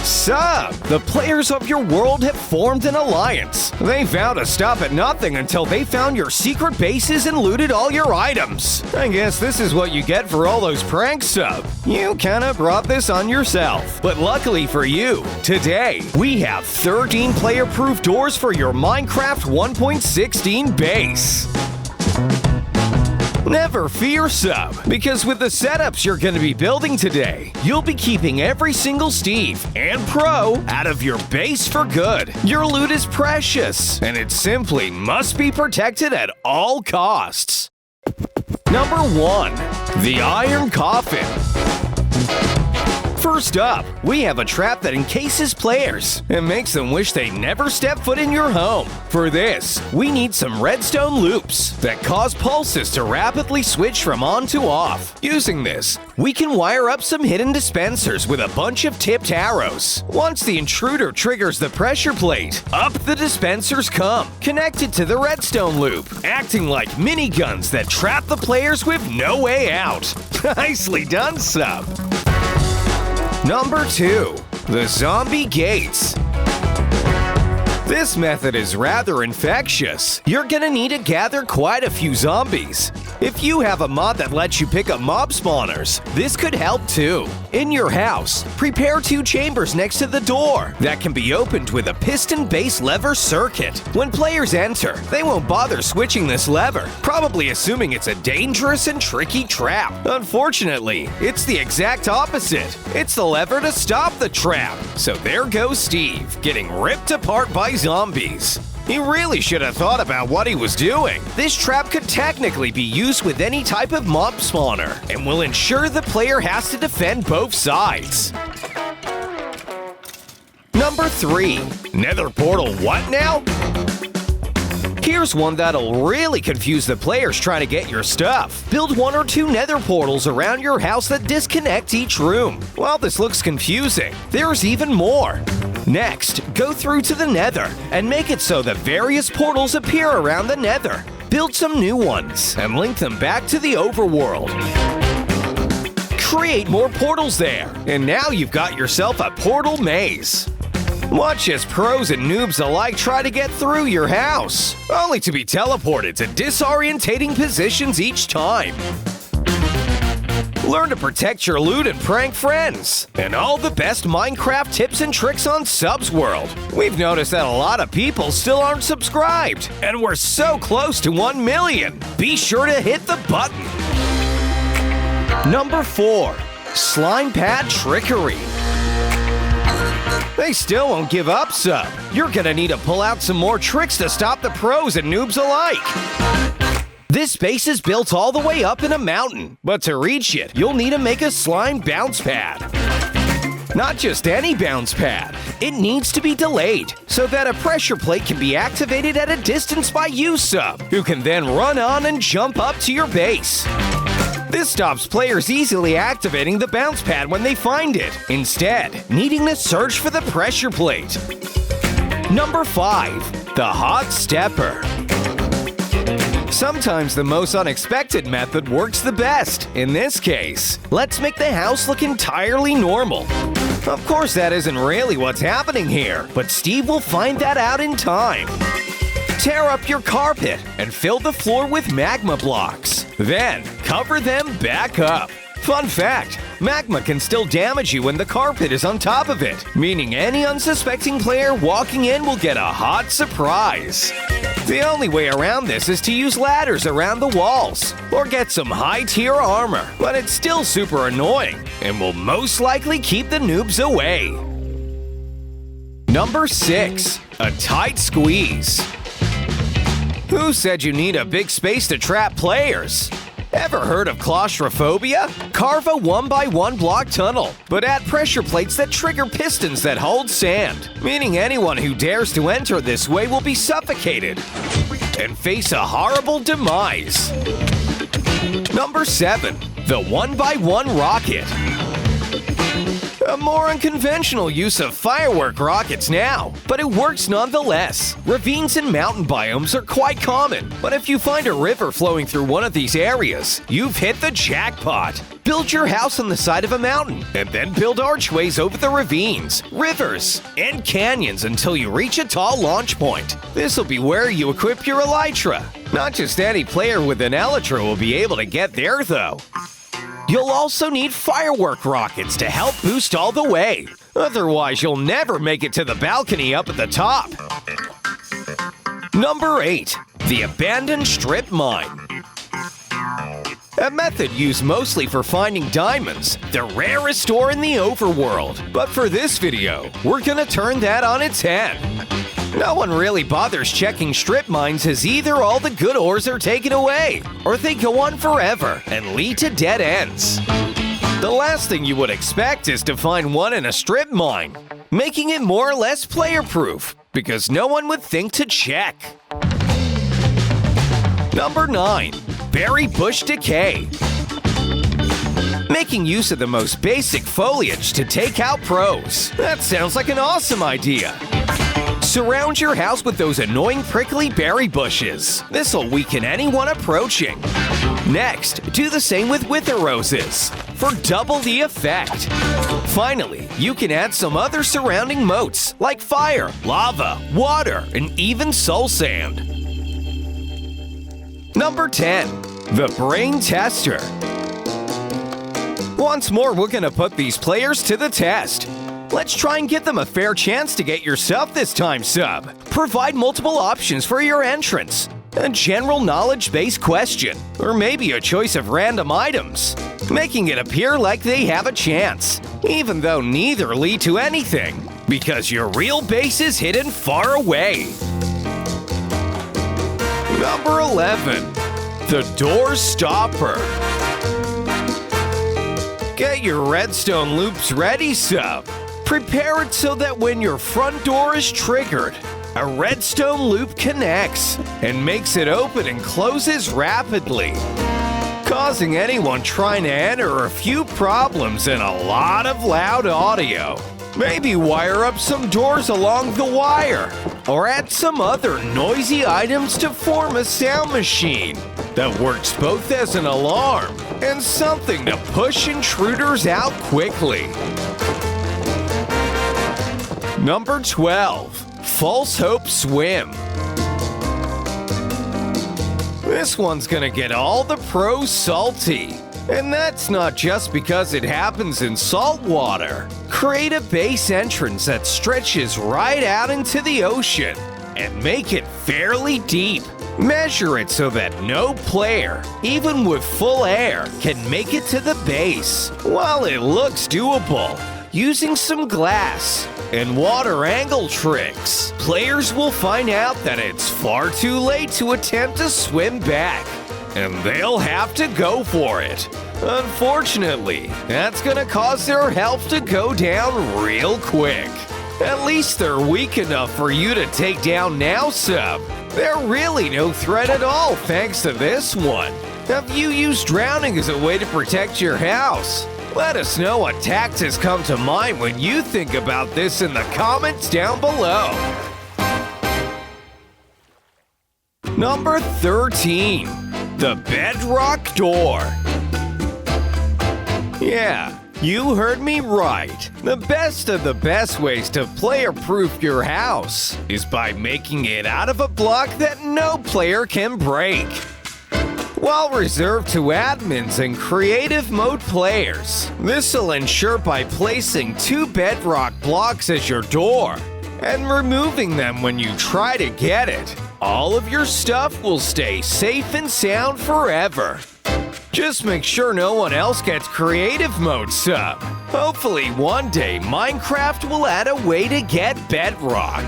Sup? The players of your world have formed an alliance. They vow to stop at nothing until they found your secret bases and looted all your items. I guess this is what you get for all those pranks, Sup. You kinda brought this on yourself. But luckily for you, today, we have 13 player-proof doors for your Minecraft 1.16 base. Never fear, Sup, because with the setups you're going to be building today, you'll be keeping every single Steve and Pro out of your base for good. Your loot is precious, and it simply must be protected at all costs. Number 1. The Iron Coffin. First up, we have a trap that encases players and makes them wish they never step foot in your home. For this, we need some redstone loops that cause pulses to rapidly switch from on to off. Using this, we can wire up some hidden dispensers with a bunch of tipped arrows. Once the intruder triggers the pressure plate, up the dispensers come, connected to the redstone loop, acting like miniguns that trap the players with no way out. Nicely done, Sup. Number 2. The Zombie Gates. This method is rather infectious. You're gonna need to gather quite a few zombies. If you have a mod that lets you pick up mob spawners, this could help too. In your house, prepare 2 chambers next to the door that can be opened with a piston-based lever circuit. When players enter, they won't bother switching this lever, probably assuming it's a dangerous and tricky trap. Unfortunately, it's the exact opposite. It's the lever to stop the trap. So there goes Steve, getting ripped apart by zombies. He really should have thought about what he was doing. This trap could technically be used with any type of mob spawner and will ensure the player has to defend both sides. Number 3. Nether Portal what now? Here's one that'll really confuse the players trying to get your stuff. Build 1 or 2 nether portals around your house that disconnect each room. While this looks confusing, there's even more. Next, go through to the nether and make it so that various portals appear around the nether. Build some new ones and link them back to the overworld. Create more portals there, and now you've got yourself a portal maze. Watch as pros and noobs alike try to get through your house, only to be teleported to disorientating positions each time. Learn to protect your loot and prank friends. And all the best Minecraft tips and tricks on Sub's World. We've noticed that a lot of people still aren't subscribed, and we're so close to 1 million. Be sure to hit the button. Number 4. Slime Pad Trickery. They still won't give up, Sub. You're gonna need to pull out some more tricks to stop the pros and noobs alike. This base is built all the way up in a mountain, but to reach it, you'll need to make a slime bounce pad. Not just any bounce pad. It needs to be delayed, so that a pressure plate can be activated at a distance by you, Sub, who can then run on and jump up to your base. This stops players easily activating the bounce pad when they find it, instead needing to search for the pressure plate. Number 5. The Hotstepper. Sometimes the most unexpected method works the best. In this case, let's make the house look entirely normal. Of course, that isn't really what's happening here, but Steve will find that out in time. Tear up your carpet and fill the floor with magma blocks. Then, cover them back up. Fun fact, magma can still damage you when the carpet is on top of it, meaning any unsuspecting player walking in will get a hot surprise. The only way around this is to use ladders around the walls, or get some high-tier armor, but it's still super annoying, and will most likely keep the noobs away. Number 6. A tight squeeze. Who said you need a big space to trap players? Ever heard of claustrophobia? Carve a 1x1 block tunnel, but add pressure plates that trigger pistons that hold sand, meaning anyone who dares to enter this way will be suffocated and face a horrible demise. Number 7. The 1x1 rocket. A more unconventional use of firework rockets now, but it works nonetheless. Ravines and mountain biomes are quite common, but if you find a river flowing through one of these areas, you've hit the jackpot. Build your house on the side of a mountain, and then build archways over the ravines, rivers, and canyons until you reach a tall launch point. This'll be where you equip your elytra. Not just any player with an elytra will be able to get there, though. You'll also need firework rockets to help boost all the way. Otherwise, you'll never make it to the balcony up at the top. Number 8. The Abandoned Strip Mine. A method used mostly for finding diamonds, the rarest ore in the overworld. But for this video, we're gonna turn that on its head. No one really bothers checking strip mines as either all the good ores are taken away, or they go on forever and lead to dead ends. The last thing you would expect is to find one in a strip mine, making it more or less player-proof, because no one would think to check. Number 9. Berry Bush Decay. Making use of the most basic foliage to take out pros. That sounds like an awesome idea. Surround your house with those annoying prickly berry bushes. This'll weaken anyone approaching. Next, do the same with wither roses for double the effect. Finally, you can add some other surrounding moats like fire, lava, water, and even soul sand. Number 10. The Brain Tester. Once more, we're gonna put these players to the test. Let's try and give them a fair chance to get yourself this time, sub. Provide multiple options for your entrance. A general knowledge-based question, or maybe a choice of random items, making it appear like they have a chance, even though neither lead to anything, because your real base is hidden far away. Number 11. The Doorstopper. Get your redstone loops ready, sub. Prepare it so that when your front door is triggered, a redstone loop connects and makes it open and closes rapidly, causing anyone trying to enter a few problems and a lot of loud audio. Maybe wire up some doors along the wire, or add some other noisy items to form a sound machine that works both as an alarm and something to push intruders out quickly. Number 12. False Hope Swim. This one's gonna get all the pros salty. And that's not just because it happens in salt water. Create a base entrance that stretches right out into the ocean and make it fairly deep. Measure it so that no player, even with full air, can make it to the base. While it looks doable, using some glass and water angle tricks, players will find out that it's far too late to attempt to swim back, and they'll have to go for it. Unfortunately, that's gonna cause their health to go down real quick. At least they're weak enough for you to take down now, sub. They're really no threat at all thanks to this one. Have you used drowning as a way to protect your house? Let us know what tactics come to mind when you think about this in the comments down below. Number 13. The Bedrock Door. Yeah, you heard me right. The best of the best ways to player-proof your house is by making it out of a block that no player can break. While reserved to admins and creative mode players, this'll ensure by placing 2 bedrock blocks as your door and removing them when you try to get it, all of your stuff will stay safe and sound forever. Just make sure no one else gets creative mode, sub. Hopefully one day Minecraft will add a way to get bedrock.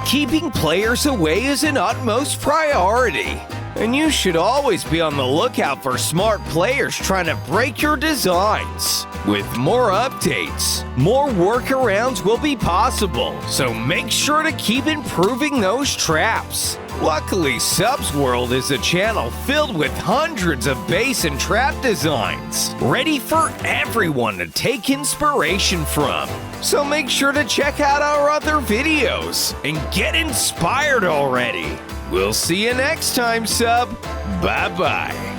Keeping players away is an utmost priority, and you should always be on the lookout for smart players trying to break your designs. With more updates, more workarounds will be possible, so make sure to keep improving those traps. Luckily, Sub's World is a channel filled with hundreds of base and trap designs, ready for everyone to take inspiration from. So make sure to check out our other videos and get inspired already. We'll see you next time, Sub. Bye-bye.